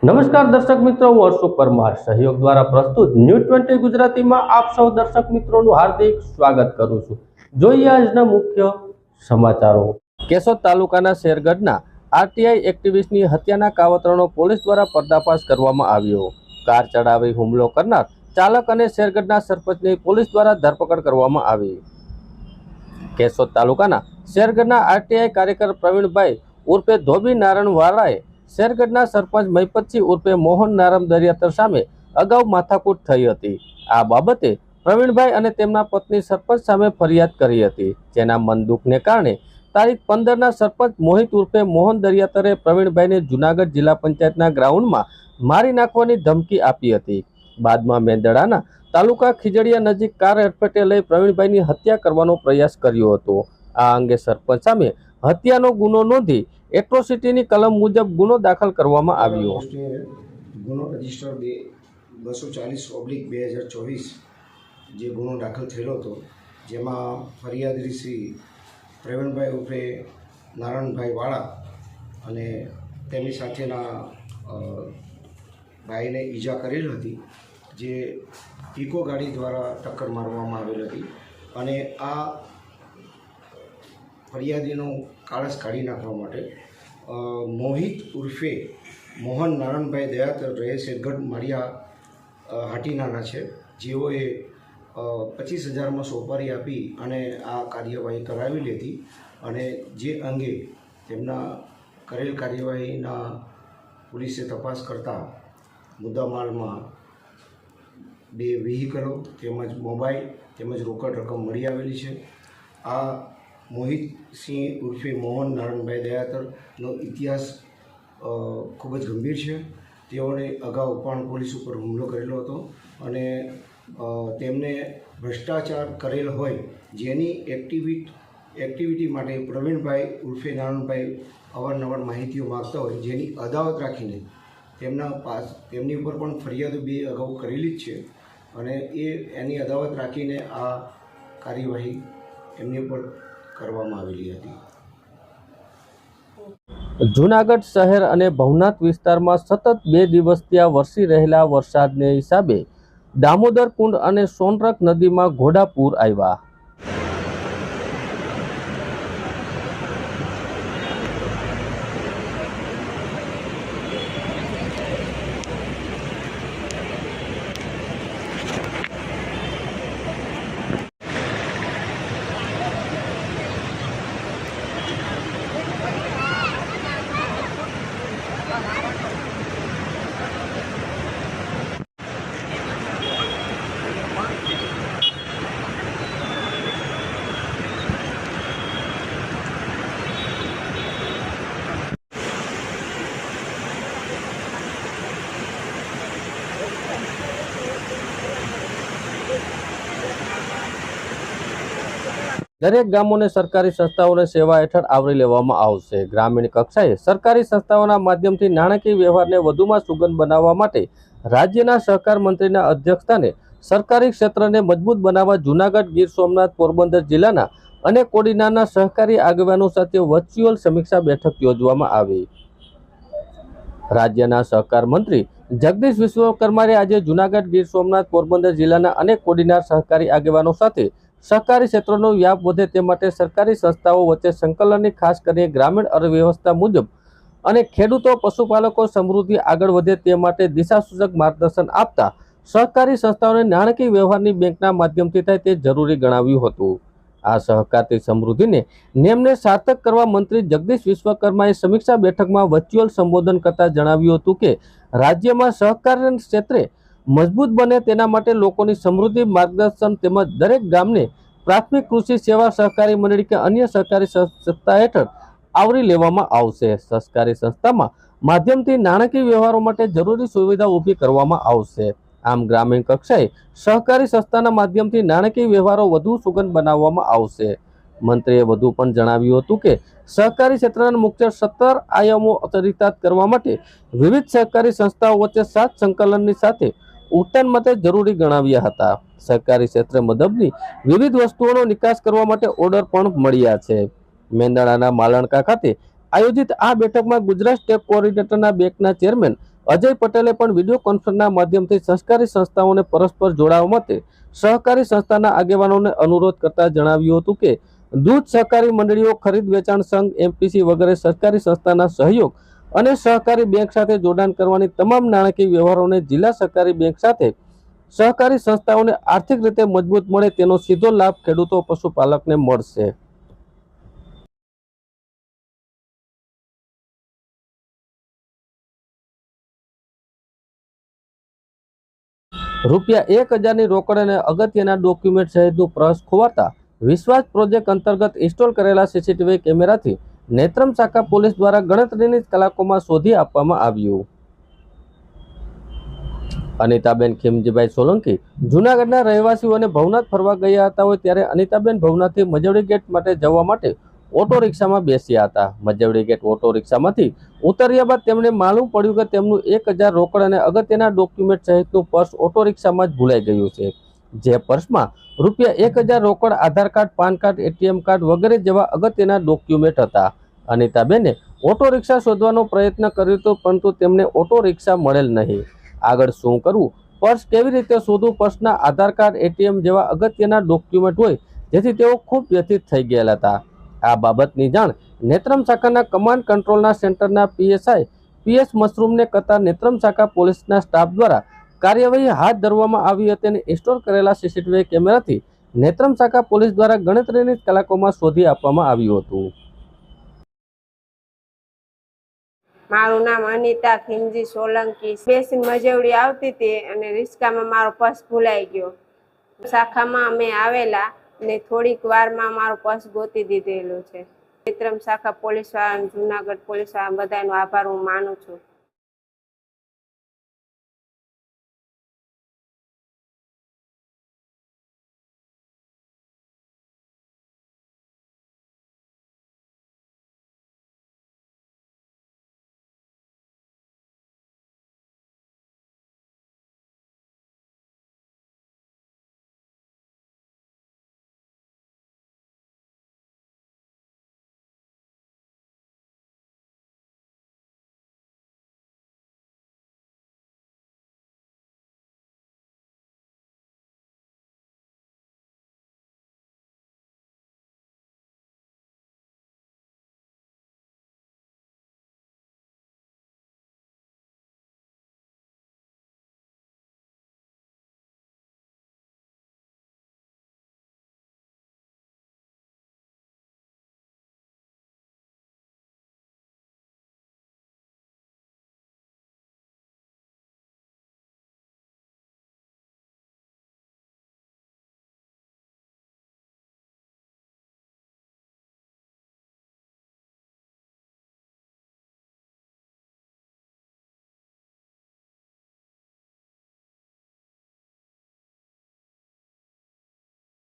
નમસ્કાર દર્શક મિત્રો, હું અશોક પરમાર સહયોગ દ્વારા પ્રસ્તુત ન્યૂઝ 20 ગુજરાતીમાં આપ સૌ દર્શક મિત્રોનું હાર્દિક સ્વાગત કરું છું। જોઈએ આજના મુખ્ય સમાચારો। કેશોદ તાલુકાના શેરગઢના આરટીઆઈ એક્ટિવિસ્ટની હત્યાના કાવતરાનો પોલીસ દ્વારા પર્દાફાશ કરવામાં આવ્યો। કાર ચડાવી હુમલો કરનાર ચાલક અને શેરગઢના સરપંચની પોલીસ દ્વારા ધરપકડ કરવામાં આવી। કેશોદ તાલુકાના શેરગઢના આરટીઆઈ કાર્યકર પ્રવીણભાઈ ઉર્ફે ધોબી નારાયણ વાળાએ શેરગઢના સરપંચ મહિપતસિંહ ઉર્ફે મોહન નારામ દરિયાતર સામે અગાઉ માથાકૂટ થઈ હતી। આ બાબતે પ્રવીણભાઈ અને તેમના પત્ની સરપંચ સામે ફરિયાદ કરી હતી, જેના મન દુઃખને કારણે તારીખ 15ના સરપંચ મોહિત ઉર્ફે મોહન દરિયાતરે પ્રવીણભાઈને જૂનાગઢ જિલ્લા પંચાયતના ગ્રાઉન્ડમાં મારી નાખવાની ધમકી આપી હતી। બાદમાં મેંદડાના તાલુકા ખીજડીયા નજીક કાર અડફેટે લઈ પ્રવીણભાઈની હત્યા કરવાનો પ્રયાસ કર્યો હતો। આ અંગે સરપંચ સામે હત્યાનો ગુનો નોંધી એટ્રોસિટીની કલમ મુજબ ગુનો દાખલ કરવામાં આવ્યો। ગુનો રજિસ્ટર 240/2024 જે ગુનો દાખલ થયેલો હતો, જેમાં ફરિયાદી શ્રી પ્રવીણભાઈ ઉર્ફે નારાયણભાઈ વાળા અને તેમની સાથેના ભાઈને ઈજા કરેલ હતી, જે ઇકો ગાડી દ્વારા ટક્કર મારવામાં આવેલ હતી અને આ ફરિયાદીનો કાળસ કાઢી નાખવા માટે મોહિત ઉર્ફે મોહન નારાયણભાઈ દયાતર રહે શેરગઢ માળિયા હાટીનાના છે, જેઓએ 25,000માં સોપારી આપી અને આ કાર્યવાહી કરાવેલી હતી અને જે અંગે તેમના કરેલ કાર્યવાહીના પોલીસે તપાસ કરતા મુદ્દામાલમાં 2 વ્હીકલો તેમજ મોબાઈલ તેમજ રોકડ રકમ મળી આવેલી છે। આ મોહિત સિંહ ઉર્ફે મોહન નારાયણભાઈ દયાતરનો ઇતિહાસ ખૂબ જ ગંભીર છે। તેઓને અગાઉ પણ પોલીસ ઉપર હુમલો કરેલો હતો અને તેમને ભ્રષ્ટાચાર કરેલ હોય, જેની એક્ટિવિટી માટે પ્રવીણભાઈ ઉર્ફે નારાયણભાઈ અવારનવાર માહિતીઓ માગતા હોય, જેની અદાવત રાખીને તેમની ઉપર પણ ફરિયાદો 2 અગાઉ કરેલી જ છે અને એની અદાવત રાખીને આ કાર્યવાહી એમની ઉપર કરવામાં આવેલી હતી। જૂનાગઢ શહેર અને ભવનાથ વિસ્તારમાં સતત 2 દિવસથી વરસી રહેલા વરસાદને હિસાબે દામોદર કુંડ અને સોનરખ નદીમાં ઘોડાપૂર આવ્યા। દરેક ગામોને સરકારી સંસ્થાઓને સેવા હેઠળ આવરી લેવામાં આવશે। ગ્રામીણ કક્ષાએ સરકારી સંસ્થાઓના માધ્યમથી નાણાકીય વ્યવહારને વધુમાં સુગમ બનાવવા માટે રાજ્યના સહકાર મંત્રીના અધ્યક્ષસ્થાને સરકારી ક્ષેત્રને મજબૂત બનાવવા જૂનાગઢ, ગીર સોમનાથ, પોરબંદર જિલ્લાના અને કોડીનારના સહકારી આગેવાનો સાથે વર્ચ્યુઅલ સમીક્ષા બેઠક યોજવામાં આવી। રાજ્યના સહકાર મંત્રી જગદીશ વિશ્વકર્માએ આજે જૂનાગઢ, ગીર સોમનાથ, પોરબંદર જિલ્લાના અનેક કોડીનાર સહકારી આગેવાનો સાથે સહકારી ક્ષેત્રનો વ્યાપ વધે તે માટે સરકારી સંસ્થાઓ વચ્ચે સંકલનની ખાસ કરીને ગ્રામીણ અર્થવ્યવસ્થા મુજબ અને ખેડૂતો, પશુપાલકો સમૃદ્ધિ આગળ વધે તે માટે દિશાસૂચક માર્ગદર્શન આપતા સહકારી સંસ્થાઓને નાણાકીય વ્યવહારની બેંકના માધ્યમથી થાય તે જરૂરી ગણાવ્યું હતું। આ સહકારી સમૃદ્ધિને નેમને સાર્થક કરવા મંત્રી જગદીશ વિશ્વકર્માએ સમીક્ષા બેઠકમાં વર્ચ્યુઅલ સંબોધન કરતા જણાવ્યું હતું કે રાજ્યમાં સહકાર ક્ષેત્રે મજબૂત બને તેના માટે લોકોની સમૃદ્ધિ, માર્ગદર્શન તેમજ દરેક ગામને પ્રાથમિક કૃષિ સેવા સહકારી મંડળી કે અન્ય સહકારી સંસ્થા હેઠળ આવરી લેવામાં આવશે। સહકારી સંસ્થામાં માધ્યમથી નાણાકીય વ્યવહારો માટે જરૂરી સુવિધા ઊભી કરવામાં આવશે। આમ ગ્રામીણ કક્ષાએ સહકારી સંસ્થાના માધ્યમથી નાણાકીય વ્યવહારો વધુ સુગમ બનાવવામાં આવશે। મંત્રીએ વધુ પણ જણાવ્યું હતું કે સહકારી ક્ષેત્રના મુખ્ય 17 આયામો ચરિતાર્થ કરવા માટે વિવિધ સહકારી સંસ્થાઓ વચ્ચે સાત સંકલનની સાથે ઉત્થાન માટે જરૂરી ગણાવ્યા હતા। સહકારી ક્ષેત્રે મદદની વિવિધ વસ્તુઓનો નિકાસ કરવા માટે ઓર્ડર પણ મળ્યા છે। મેંદડાના માલણકા ખાતે આયોજિત આ બેઠકમાં ગુજરાત સ્ટેટ કોઓર્ડિનેટરના બેંકના ચેરમેન અજય પટેલે પણ વિડીયો કોન્ફરન્સના માધ્યમથી સહકારી સંસ્થાઓને પરસ્પર જોડાવા માટે સહકારી સંસ્થાના આગેવાનોને અનુરોધ કરતા જણાવ્યું હતું કે દૂધ સહકારી મંડળીઓ, ખરીદ વેચાણ સંઘ, એમપીસી વગેરે સહકારી સંસ્થાના સહયોગ અને સહકારી બેંક સાથે જોડાણ કરવાની તમામ નાણાકીય વ્યવહારોને જિલ્લા સહકારી બેંક સાથે સહકારી સંસ્થાઓને આર્થિક રીતે મજબૂત મળે તેનો સીધો લાભ ખેડૂતો પશુપાલકને મળશે. ₹1000ની રોકડ અને અગત્યના ડોક્યુમેન્ટ સહિતનું પર્સ ખોવાતા વિશ્વાસ પ્રોજેક્ટ અંતર્ગત ઇન્સ્ટોલ કરેલા સીસીટીવી કેમેરાથી નેત્રમ શાખા પોલીસ દ્વારા ગણતરીની કલાકોમાં શોધી આપવામાં આવ્યું. અનિતાબેન ખીમજીભાઈ સોલંકી જૂનાગઢના રહેવાસીઓ અને ભવનાથ ફરવા ગયા હતા હોય ત્યારે અનિતાબેન ભવનાથથી મજવડી ગેટ માટે જવા માટે ઓટો રિક્ષામાં બેસ્યા હતા. મજવડી ગેટ ઓટો રિક્ષામાંથી ઉતર્યા બાદ તેમને માલુમ પડ્યું કે તેમનું 1000 રોકડ અને અગત્યના ડોક્યુમેન્ટ સહિતનું પર્સ ઓટો રિક્ષામાં જ ભૂલાઈ ગયું છે. જે પર્સમાં ₹1000 રોકડ, Aadhaar card, PAN card, ATM card વગેરે જેવા અગત્યના ડોક્યુમેન્ટ હતા. અનિતાબેને ઓટો રિક્ષા શોધવાનો પ્રયત્ન કર્યો હતો પરંતુ તેમને ઓટો રિક્ષા મળેલ નહીં. આગળ શું કરવું, પર્સ કેવી રીતે શોધવું? પર્સના આધાર કાર્ડ, એટીએમ જેવા અગત્યના ડોક્યુમેન્ટ હોય જેથી તેઓ ખૂબ વ્યથિત થઈ ગયેલા હતા. આ બાબતની જાણ નેત્રમ શાખાના કમાન્ડ કંટ્રોલના સેન્ટરના પીએસઆઈ પીએસ મશરૂમને કરતા નેત્રમ શાખા પોલીસના સ્ટાફ દ્વારા કાર્યવાહી હાથ ધરવામાં આવી હતી અને ઇન્સ્ટોલ કરેલા સીસીટીવી કેમેરાથી નેત્રમ શાખા પોલીસ દ્વારા ગણતરીની કલાકોમાં શોધી આપવામાં આવ્યું હતું. મારું નામ અનિતા ખીમજી સોલંકી. બેસીને મજવડી આવતી હતી અને રિક્ષામાં મારો પર્સ ભૂલાઈ ગયો. શાખામાં અમે આવેલા અને થોડીક વારમાં મારો પર્સ ગોતી દીધેલું છે. નેત્રમ શાખા પોલીસ વાળા, જુનાગઢ પોલીસ વાળા બધાનો આભાર હું માનું છું.